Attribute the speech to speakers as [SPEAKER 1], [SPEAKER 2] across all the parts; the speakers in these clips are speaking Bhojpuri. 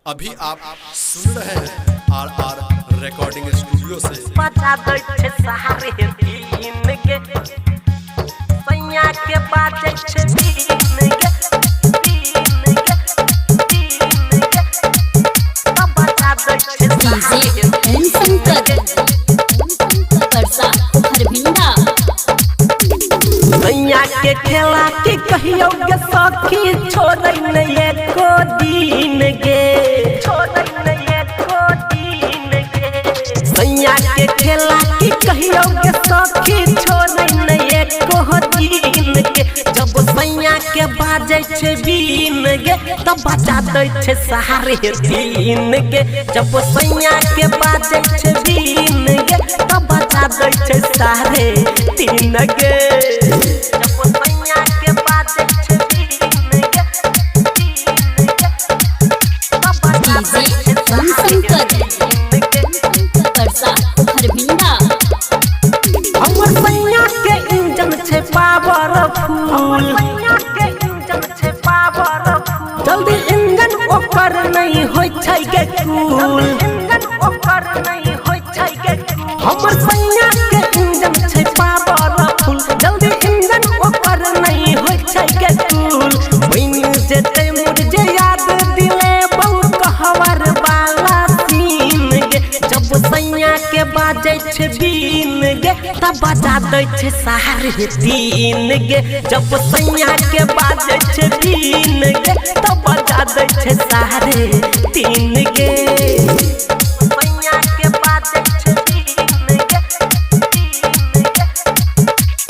[SPEAKER 1] अभी आप सुन रहे हैं आर रिकॉर्डिंग स्टूडियो से
[SPEAKER 2] बजा दे छे सहारे दिन के सैया के बाजे छे दिन के तब बजा दे छे सहारे
[SPEAKER 3] एन संकट परसा हरभिंडा
[SPEAKER 2] सैया के खेला के कहियो के सखी छोड़ै नै एको दिन गे छोड़ै नै एको दिन गे सैया के खेला के कहियो के सखी छोड़ै नै एको दिन गे जब सैया के बाजे छे बीन गे तब बजा दै छे सहारे दिन गे जब सैया के बाजे छे बीन गे तब बजा दै छे सहारे दिन गे
[SPEAKER 3] परसा हरभिंडा
[SPEAKER 2] हमर सैया के इंजन छे पावरफुल जल्दी इंजन ओकर नहीं होय छै गे कूल हमर सैया के इंजन छे पावरफुल जल्दी इंजन ओकर नहीं होय छै गे कूल बइन जेते मुझे याद दिले बहु कहवर वाला सीन गे जब सैया के बाजे छे बीन गे तब बजा दै छे सहारे दिन गे जब सैया के बाजे छे बीन गे तब बजा दै छे सहारे दिन गे सैया के बाजे छे बीन गे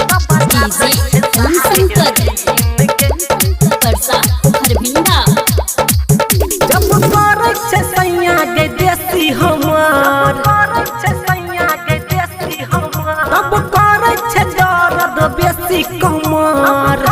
[SPEAKER 2] तब बजा दै छे
[SPEAKER 3] संकट परसा हरभिंडा
[SPEAKER 2] जब करे छे सैया गे देसी हमर तब करे छे दर्द बेसी कमर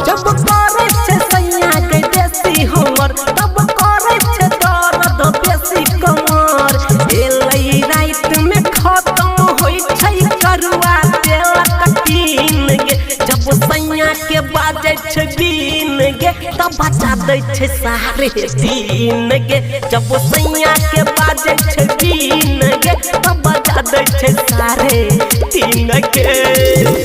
[SPEAKER 2] जब करे छे सैया गे देसी हमर तब करे छे दर्द बेसी कमर एलै रात में खत्म होय छै करुआ तेल कटीन गे जब सैया के बाजे छे बीन गे तब बजा दै छे सहारे दिन गे जब सैया के बाजे छे बीन गे तब बजा दै छे सहारे दिन गे।